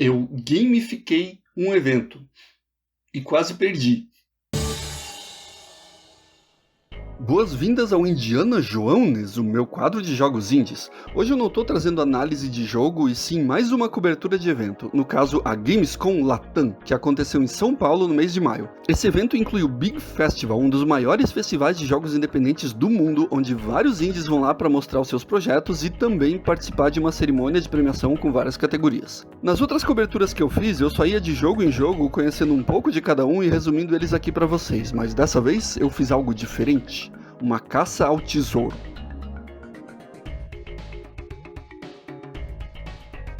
Eu gamifiquei um evento e quase perdi. Boas-vindas ao Indiana Jones, o meu quadro de jogos indies. Hoje eu não estou trazendo análise de jogo e sim mais uma cobertura de evento, no caso a Gamescom Latam, que aconteceu em São Paulo no mês de maio. Esse evento inclui o Big Festival, um dos maiores festivais de jogos independentes do mundo, onde vários indies vão lá para mostrar os seus projetos e também participar de uma cerimônia de premiação com várias categorias. Nas outras coberturas que eu fiz, eu só ia de jogo em jogo, conhecendo um pouco de cada um e resumindo eles aqui para vocês, mas dessa vez eu fiz algo diferente. Uma caça ao tesouro.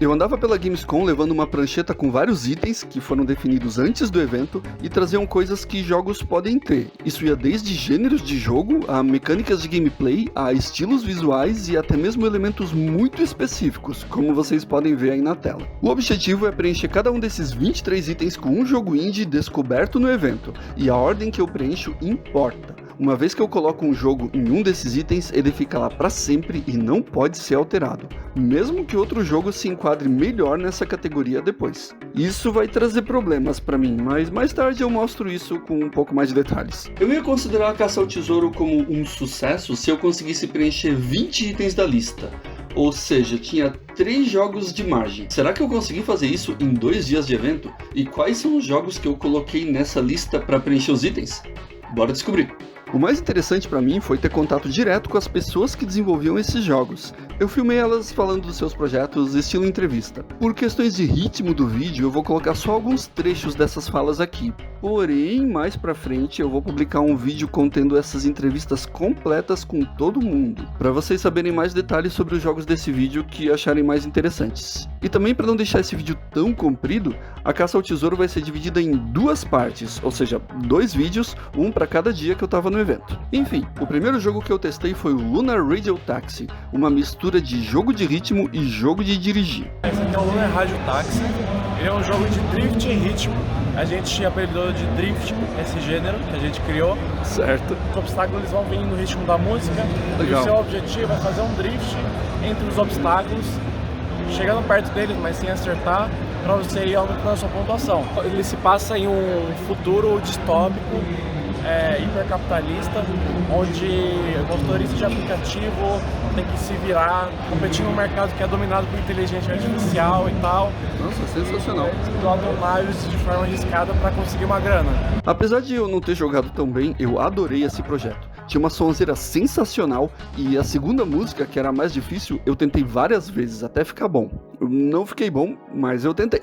Eu andava pela Gamescom levando uma prancheta com vários itens que foram definidos antes do evento e traziam coisas que jogos podem ter. Isso ia desde gêneros de jogo, a mecânicas de gameplay, a estilos visuais e até mesmo elementos muito específicos, como vocês podem ver aí na tela. O objetivo é preencher cada um desses 23 itens com um jogo indie descoberto no evento, e a ordem que eu preencho importa. Uma vez que eu coloco um jogo em um desses itens, ele fica lá para sempre e não pode ser alterado, mesmo que outro jogo se enquadre melhor nessa categoria depois. Isso vai trazer problemas para mim, mas mais tarde eu mostro isso com um pouco mais de detalhes. Eu ia considerar a caça ao tesouro como um sucesso se eu conseguisse preencher 20 itens da lista. Ou seja, tinha 3 jogos de margem. Será que eu consegui fazer isso em 2 dias de evento? E quais são os jogos que eu coloquei nessa lista para preencher os itens? Bora descobrir! O mais interessante para mim foi ter contato direto com as pessoas que desenvolviam esses jogos. Eu filmei elas falando dos seus projetos, estilo entrevista. Por questões de ritmo do vídeo, eu vou colocar só alguns trechos dessas falas aqui. Porém, mais pra frente, eu vou publicar um vídeo contendo essas entrevistas completas com todo mundo, para vocês saberem mais detalhes sobre os jogos desse vídeo que acharem mais interessantes. E também, para não deixar esse vídeo tão comprido, a caça ao tesouro vai ser dividida em 2 partes, ou seja, 2 vídeos, um para cada dia que eu tava no evento. Enfim, o primeiro jogo que eu testei foi o Lunar Radio Taxi, uma mistura de jogo de ritmo e jogo de dirigir. Esse aqui é o Lunar Radio Taxi, ele é um jogo de drift em ritmo. A gente apelidou de drift esse gênero que a gente criou. Certo. Os obstáculos eles vão vir no ritmo da música. Legal. E o seu objetivo é fazer um drift entre os obstáculos, chegando perto deles, mas sem acertar, para você ir aumentando a sua pontuação. Ele se passa em um futuro distópico, hipercapitalista, onde motoristas de aplicativo tem que se virar, competir num mercado que é dominado por inteligência artificial e tal. Nossa, sensacional. Jogam lives de forma arriscada para conseguir uma grana. Apesar de eu não ter jogado tão bem, eu adorei esse projeto. Tinha uma sonzeira sensacional e a segunda música, que era a mais difícil, eu tentei várias vezes até ficar bom. Eu não fiquei bom, mas eu tentei.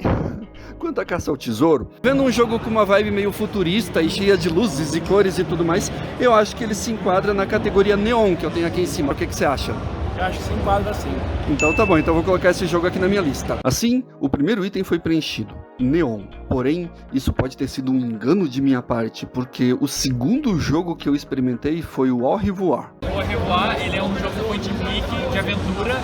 Quanto a caça ao tesouro, vendo um jogo com uma vibe meio futurista e cheia de luzes e cores e tudo mais, eu acho que ele se enquadra na categoria Neon que eu tenho aqui em cima. O que você acha? Eu acho que se enquadra assim. Então tá bom, então eu vou colocar esse jogo aqui na minha lista. Assim, o primeiro item foi preenchido, Neon. Porém, isso pode ter sido um engano de minha parte, porque o segundo jogo que eu experimentei foi o Au Revoir. O Au Revoir, ele é um jogo point and click de aventura,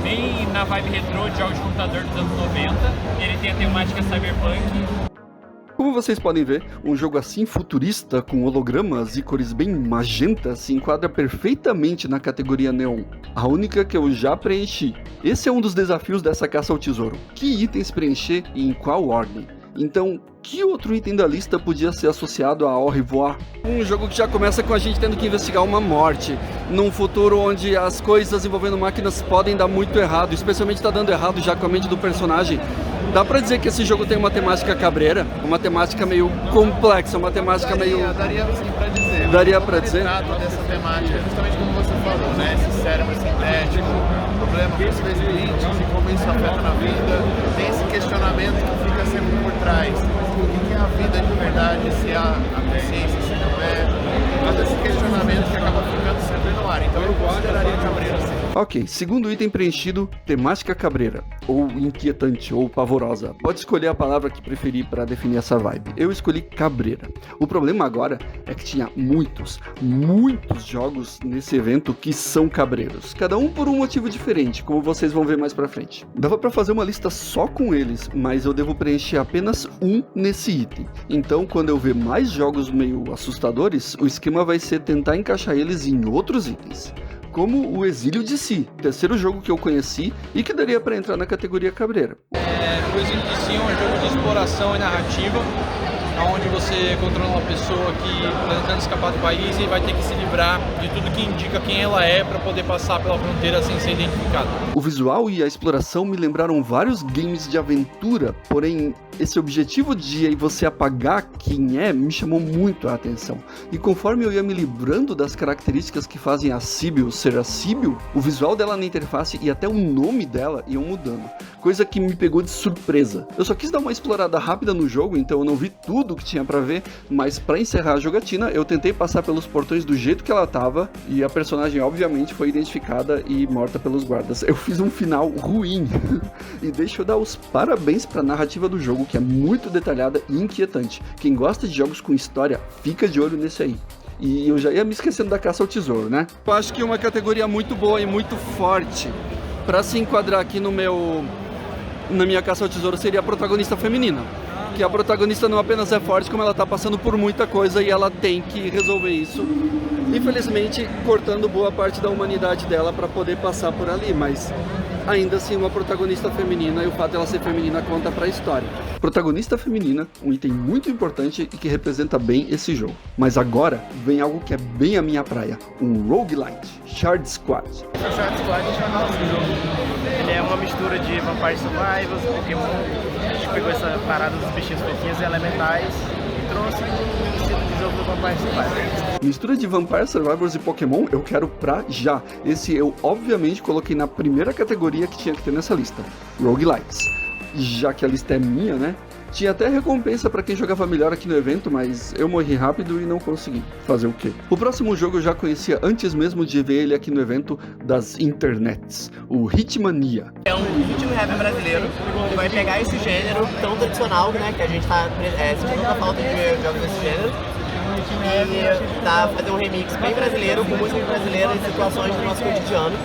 bem na vibe retrô de jogos de computador dos anos 90. Ele tem a temática cyberpunk. Como vocês podem ver, um jogo assim futurista, com hologramas e cores bem magentas, se enquadra perfeitamente na categoria Neon, a única que eu já preenchi. Esse é um dos desafios dessa caça ao tesouro. Que itens preencher e em qual ordem? Então, que outro item da lista podia ser associado a Au Revoir? Um jogo que já começa com a gente tendo que investigar uma morte, num futuro onde as coisas envolvendo máquinas podem dar muito errado, especialmente tá dando errado já com a mente do personagem. Dá pra dizer que esse jogo tem uma temática cabreira, uma temática meio complexa, uma temática meio... Daria sim pra dizer. Daria pra dizer? Retrato dessa temática, justamente como você falou, né? Esse cérebro sintético, problemas possíveis limites e como isso afeta na vida. Tem esse questionamento que fica sempre por trás. O que é a vida de verdade, se há a consciência, se não é. Todo esse questionamento que acaba ficando sempre no ar. Então eu consideraria cabreiro sim. Ok, segundo item preenchido, temática cabreira, ou inquietante, ou pavorosa. Pode escolher a palavra que preferir para definir essa vibe. Eu escolhi cabreira. O problema agora é que tinha muitos jogos nesse evento que são cabreiros. Cada um por um motivo diferente, como vocês vão ver mais pra frente. Dava pra fazer uma lista só com eles, mas eu devo preencher apenas um nesse item. Então, quando eu ver mais jogos meio assustadores, o esquema vai ser tentar encaixar eles em outros itens. como o Exílio de Si, terceiro jogo que eu conheci e que daria para entrar na categoria cabreira. O Exílio de Si é um jogo de exploração e narrativa, onde você controla uma pessoa que está tentando escapar do país e vai ter que se livrar de tudo que indica quem ela é para poder passar pela fronteira sem ser identificada. O visual e a exploração me lembraram vários games de aventura, porém esse objetivo de você apagar quem é me chamou muito a atenção. E conforme eu ia me livrando das características que fazem a Síbil ser a Síbil, o visual dela na interface e até o nome dela iam mudando, coisa que me pegou de surpresa. Eu só quis dar uma explorada rápida no jogo, então eu não vi tudo que tinha pra ver, mas pra encerrar a jogatina eu tentei passar pelos portões do jeito que ela tava, e a personagem obviamente foi identificada e morta pelos guardas. Eu fiz um final ruim. E deixa eu dar os parabéns pra narrativa do jogo, que é muito detalhada e inquietante. Quem gosta de jogos com história, fica de olho nesse aí. E eu já ia me esquecendo da caça ao tesouro, né? Eu acho que uma categoria muito boa e muito forte pra se enquadrar aqui na minha caça ao tesouro seria a protagonista feminina. Que a protagonista não apenas é forte, como ela tá passando por muita coisa e ela tem que resolver isso. Infelizmente, cortando boa parte da humanidade dela para poder passar por ali, mas ainda assim uma protagonista feminina, e o fato dela ser feminina conta pra história. Protagonista feminina, um item muito importante e que representa bem esse jogo. Mas agora vem algo que é bem a minha praia, um roguelite, Shard Squad. O Shard Squad é chamado esse jogo. Ele é uma mistura de Vampire Survivors, Pokémon. A gente pegou essa parada dos bichinhos fofinhos e elementais e trouxe o estilo de jogo do Vampire Survivors. Mistura de Vampire Survivors e Pokémon eu quero pra já. Esse eu obviamente coloquei na primeira categoria que tinha que ter nessa lista, roguelites. Já que a lista é minha, né? Tinha até recompensa pra quem jogava melhor aqui no evento, mas eu morri rápido e não consegui. Fazer o quê? O próximo jogo eu já conhecia antes mesmo de ver ele aqui no evento das internets, o Hitmania. É um ritmo rap brasileiro que vai pegar esse gênero tão tradicional, né, que a gente tá sentindo uma falta de jogos desse gênero, e tá fazendo um remix bem brasileiro, com música brasileira e situações do nosso cotidiano,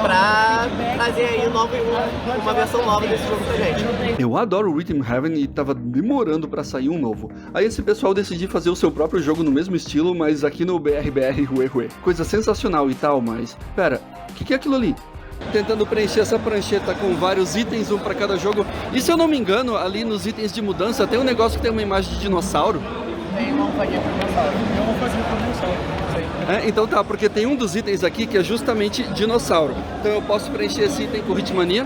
pra trazer aí uma versão nova desse jogo pra gente. Eu adoro o Rhythm Heaven e tava demorando pra sair um novo. Aí esse pessoal decidiu fazer o seu próprio jogo no mesmo estilo, mas aqui no BRBR Rue Rue. Coisa sensacional e tal, mas... Pera, o que é aquilo ali? Tentando preencher essa prancheta com vários itens, um pra cada jogo. E se eu não me engano, ali nos itens de mudança tem um negócio que tem uma imagem de dinossauro. Tem uma almofadinha pro dinossauro. Tem uma almofadinha pro dinossauro. Então tá, porque tem um dos itens aqui que é justamente dinossauro. Então eu posso preencher esse item com Hitmania?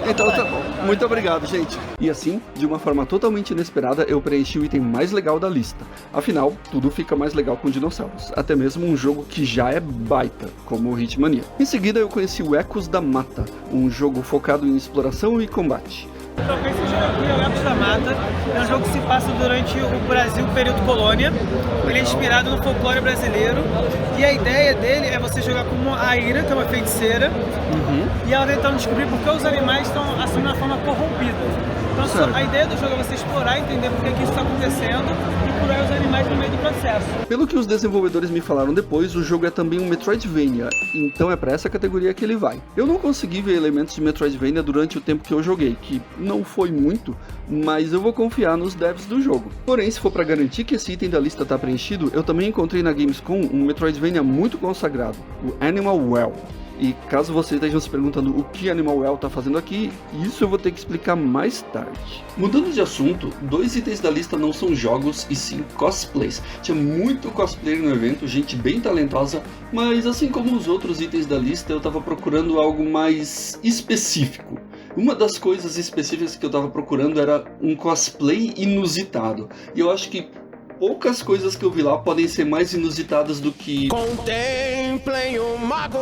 Então tá bom. Muito obrigado, gente. E assim, de uma forma totalmente inesperada, eu preenchi o item mais legal da lista. Afinal, tudo fica mais legal com dinossauros. Até mesmo um jogo que já é baita, como o Hitmania. Em seguida eu conheci o Ecos da Mata, um jogo focado em exploração e combate. Então, esse jogo aqui é o Ecos da Mata, é um jogo que se passa durante o Brasil, período colônia. Ele é inspirado no folclore brasileiro e a ideia dele é você jogar como a Ira, que é uma feiticeira, e ela tentando descobrir por que os animais estão assumindo uma forma corrompida. Então a ideia do jogo é você explorar, entender por que isso está acontecendo e curar os animais no meio do processo. Pelo que os desenvolvedores me falaram depois, o jogo é também um Metroidvania, então é pra essa categoria que ele vai. Eu não consegui ver elementos de Metroidvania durante o tempo que eu joguei, que não foi muito, mas eu vou confiar nos devs do jogo. Porém, se for pra garantir que esse item da lista tá preenchido, eu também encontrei na Gamescom um Metroidvania muito consagrado, o Animal Well. E caso vocês estejam se perguntando o que Animal Well tá fazendo aqui, isso eu vou ter que explicar mais tarde. Mudando de assunto, dois itens da lista não são jogos e sim cosplays. Tinha muito cosplayer no evento, gente bem talentosa, mas assim como os outros itens da lista, eu tava procurando algo mais específico. Uma das coisas específicas que eu tava procurando era um cosplay inusitado. E eu acho que poucas coisas que eu vi lá podem ser mais inusitadas do que... Contemplem o mago!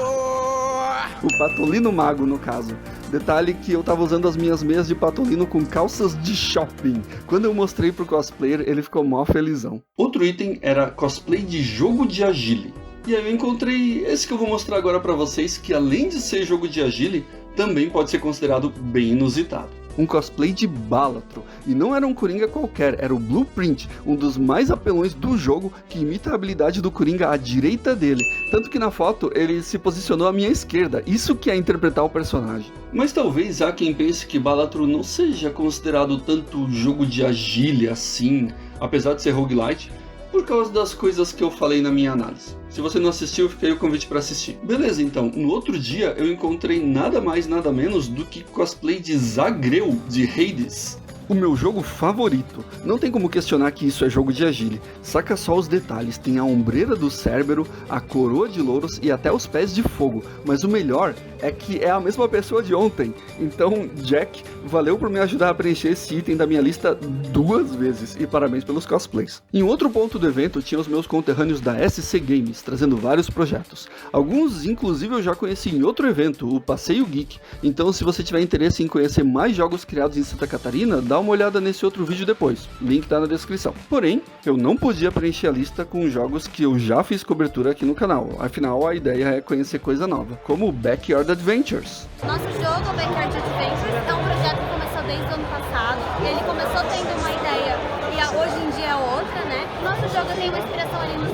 O Patolino Mago, no caso. Detalhe que eu tava usando as minhas meias de Patolino com calças de shopping. Quando eu mostrei pro cosplayer, ele ficou mó felizão. Outro item era cosplay de jogo de Agile. E aí eu encontrei esse que eu vou mostrar agora pra vocês, que além de ser jogo de Agile, também pode ser considerado bem inusitado. Um cosplay de Balatro, e não era um Coringa qualquer, era o Blueprint, um dos mais apelões do jogo, que imita a habilidade do Coringa à direita dele, tanto que na foto ele se posicionou à minha esquerda, isso que é interpretar o personagem. Mas talvez há quem pense que Balatro não seja considerado tanto jogo de Agile assim, apesar de ser roguelite. por causa das coisas que eu falei na minha análise. Se você não assistiu, fica aí o convite para assistir. Beleza, então, no outro dia eu encontrei nada mais, nada menos do que cosplay de Zagreu, de Hades. O meu jogo favorito. Não tem como questionar que isso é jogo de agile. Saca só os detalhes, tem a ombreira do Cérbero, a coroa de louros e até os pés de fogo. Mas o melhor é que é a mesma pessoa de ontem. Então, Jack, valeu por me ajudar a preencher esse item da minha lista 2 vezes. E parabéns pelos cosplays. Em outro ponto do evento, tinha os meus conterrâneos da SC Games, trazendo vários projetos. Alguns, inclusive, eu já conheci em outro evento, o Passeio Geek. Então, se você tiver interesse em conhecer mais jogos criados em Santa Catarina, dá uma olhada nesse outro vídeo depois, link tá na descrição. Porém, eu não podia preencher a lista com jogos que eu já fiz cobertura aqui no canal, afinal a ideia é conhecer coisa nova, como o Backyard Adventures. Nosso jogo, o Backyard Adventures, é um projeto que começou desde o ano passado, ele começou tendo uma ideia e hoje em dia é outra, né? Nosso jogo tem uma inspiração ali nos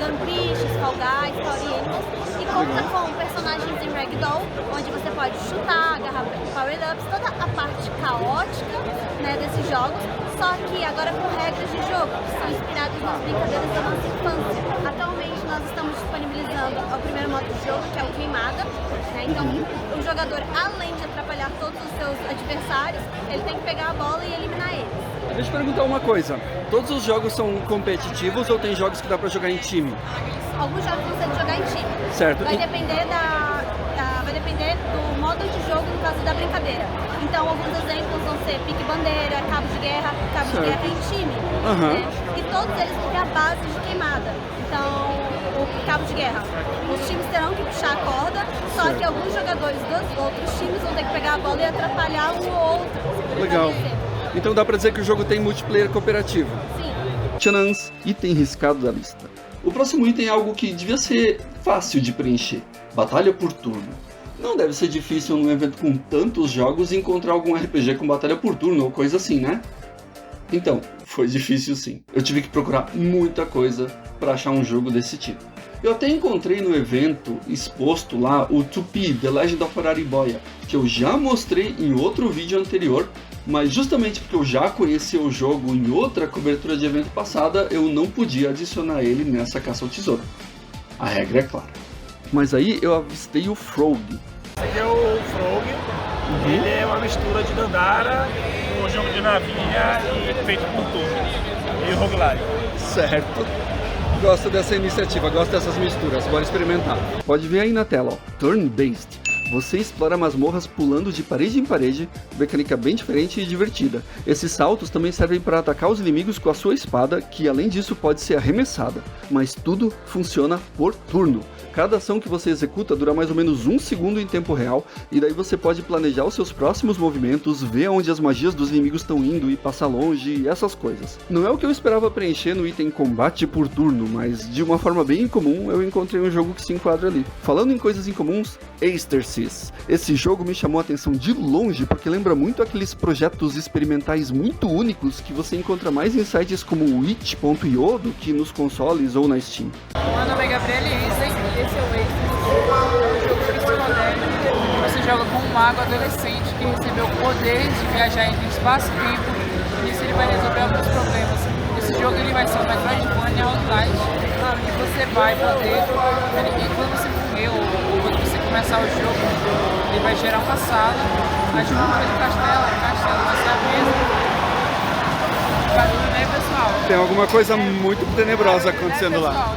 Gunprishes, Fall Guys, Story Animals, e conta com personagens em Ragdoll, onde você pode chutar, agarrar power-ups, toda a parte caótica, né, desses jogos, só que agora com regras de jogo, que são inspiradas nas brincadeiras da nossa infância. Atualmente nós estamos disponibilizando o primeiro modo de jogo, que é o Queimada, né? Então o jogador, além de atrapalhar todos os seus adversários, ele tem que pegar a bola e eliminar eles. Deixa eu perguntar uma coisa, todos os jogos são competitivos ou tem jogos que dá pra jogar em time? Alguns jogos você pode jogar em time. Certo. Vai depender vai depender do modo de jogo no caso da brincadeira. Então, alguns exemplos vão ser pique-bandeira, cabo de guerra em time. Né? E todos eles vão ter a base de queimada. Então, o cabo de guerra, os times terão que puxar a corda, só que alguns jogadores dos outros times vão ter que pegar a bola e atrapalhar um ou outro. Legal. Então dá pra dizer que o jogo tem multiplayer cooperativo. Sim. Tchanãs, item riscado da lista. O próximo item é algo que devia ser fácil de preencher. Batalha por turno. Não deve ser difícil num evento com tantos jogos encontrar algum RPG com batalha por turno ou coisa assim, né? Então, foi difícil sim. Eu tive que procurar muita coisa para achar um jogo desse tipo. Eu até encontrei no evento exposto lá o Tupi, The Legend of Araribóia, que eu já mostrei em outro vídeo anterior, mas justamente porque eu já conhecia o jogo em outra cobertura de evento passada, eu não podia adicionar ele nessa caça ao tesouro. A regra é clara. Mas aí eu avistei o Frog. Esse aqui é o Frog, ele é uma mistura de Dandara, um jogo de navinha e feito por turno, e roguelike. Certo. Gosto dessa iniciativa, gosto dessas misturas, bora experimentar. Pode ver aí na tela, ó, Turn-Based. Você explora masmorras pulando de parede em parede, mecânica bem diferente e divertida. Esses saltos também servem para atacar os inimigos com a sua espada, que além disso pode ser arremessada. Mas tudo funciona por turno. Cada ação que você executa dura mais ou menos 1 segundo em tempo real, e daí você pode planejar os seus próximos movimentos, ver onde as magias dos inimigos estão indo e passar longe e essas coisas. Não é o que eu esperava preencher no item combate por turno, mas de uma forma bem incomum eu encontrei um jogo que se enquadra ali. Falando em coisas incomuns, Astersis. Esse jogo me chamou a atenção de longe porque lembra muito aqueles projetos experimentais muito únicos que você encontra mais em sites como o itch.io do que nos consoles ou na Steam. Meu nome é Gabriel Isen, esse é o Astersis, um jogo psicológico. Você joga com um mago adolescente que recebeu o poder de viajar entre espaço e tempo, e isso ele vai resolver alguns problemas. Esse jogo ele vai ser um Metroidvania online, que você vai poder, e quando você morrer ou quando você começar o jogo, ele vai gerar uma sala, a estrutura do castelo vai ser a mesma. Né, pessoal? Tem alguma coisa muito tenebrosa acontecendo lá.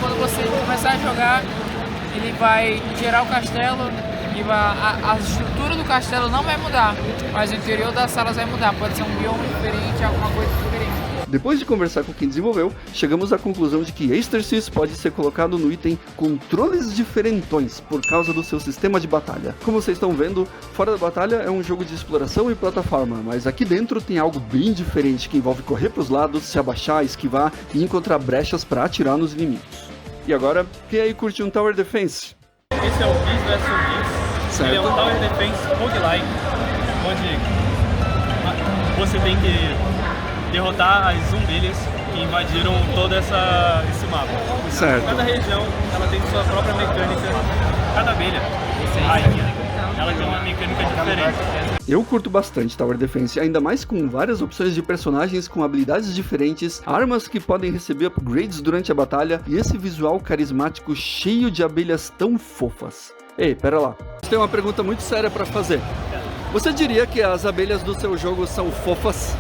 Quando você começar a jogar, ele vai gerar o castelo e a estrutura do castelo não vai mudar, mas o interior das salas vai mudar, pode ser um bioma diferente, alguma coisa diferente. Depois de conversar com quem desenvolveu, chegamos à conclusão de que Astersis pode ser colocado no item Controles Diferentões, por causa do seu sistema de batalha. Como vocês estão vendo, Fora da Batalha é um jogo de exploração e plataforma, mas aqui dentro tem algo bem diferente que envolve correr para os lados, se abaixar, esquivar e encontrar brechas para atirar nos inimigos. E agora, quem aí curte um Tower Defense? Esse é o Beast vs Beast. Ele é um Tower Defense roguelike, onde você tem que derrotar as zumbelhas que invadiram todo esse mapa. Certo. Cada região ela tem sua própria mecânica. Cada abelha, rainha, ela tem uma mecânica diferente. Eu curto bastante Tower Defense, ainda mais com várias opções de personagens com habilidades diferentes, armas que podem receber upgrades durante a batalha e esse visual carismático cheio de abelhas tão fofas. Ei, pera lá, tem uma pergunta muito séria pra fazer. Você diria que as abelhas do seu jogo são fofas?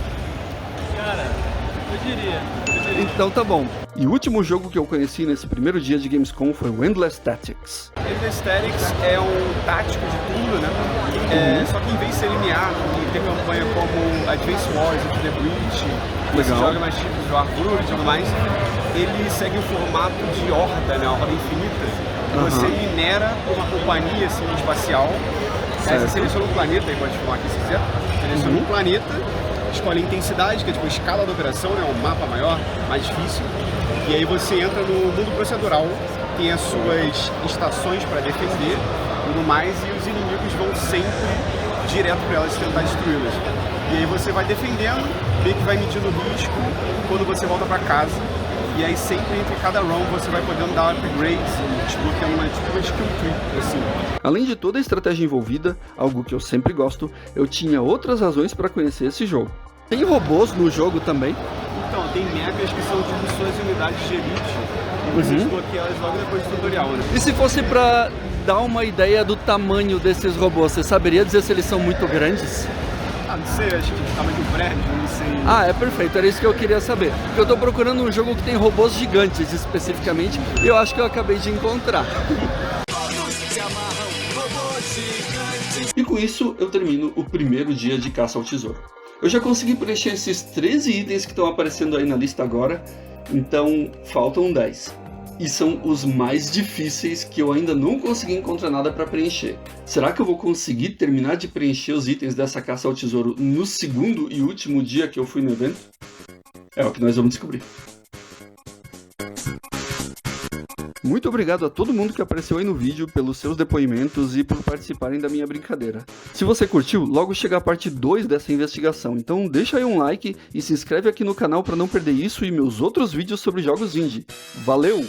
Cara, eu diria. Então tá bom. E o último jogo que eu conheci nesse primeiro dia de Gamescom foi o Endless Tactics. Endless Tactics é um tático de turno, né? Só que em vez de ser linear e ter campanha como Advance Wars, Into the Breach, você joga mais tipos de Wargroove e tudo mais, ele segue o formato de horda, né? Horda infinita. Você minera uma companhia assim, espacial. Aí você seleciona um planeta, aí pode filmar aqui se quiser. Seleciona um planeta, escolhe a intensidade, que é tipo a escala da operação, né? Um mapa maior, mais difícil. E aí você entra no mundo procedural, tem as suas estações para defender, tudo mais, e os inimigos vão sempre direto para elas tentar destruí-las. E aí você vai defendendo, meio que vai medindo o risco quando você volta para casa. E aí sempre entre cada round você vai podendo dar upgrades, desbloqueando uma skill tree, assim. Além de toda a estratégia envolvida, algo que eu sempre gosto, eu tinha outras razões para conhecer esse jogo. Tem robôs no jogo também? Então, tem mechas que são tipo suas unidades de elite, e você desbloqueia elas logo depois do tutorial, né? E se fosse pra dar uma ideia do tamanho desses robôs, você saberia dizer se eles são muito grandes? Ah, não sei, acho que o tamanho do prédio, não sei. Ah, é perfeito, era isso que eu queria saber. Porque eu tô procurando um jogo que tem robôs gigantes especificamente, e eu acho que eu acabei de encontrar. E com isso eu termino o primeiro dia de caça ao tesouro. Eu já consegui preencher esses 13 itens que estão aparecendo aí na lista agora, então faltam 10. E são os mais difíceis que eu ainda não consegui encontrar nada para preencher. Será que eu vou conseguir terminar de preencher os itens dessa caça ao tesouro no segundo e último dia que eu fui no evento? É o que nós vamos descobrir. Muito obrigado a todo mundo que apareceu aí no vídeo pelos seus depoimentos e por participarem da minha brincadeira. Se você curtiu, logo chega a parte 2 dessa investigação, então deixa aí um like e se inscreve aqui no canal para não perder isso e meus outros vídeos sobre jogos indie. Valeu!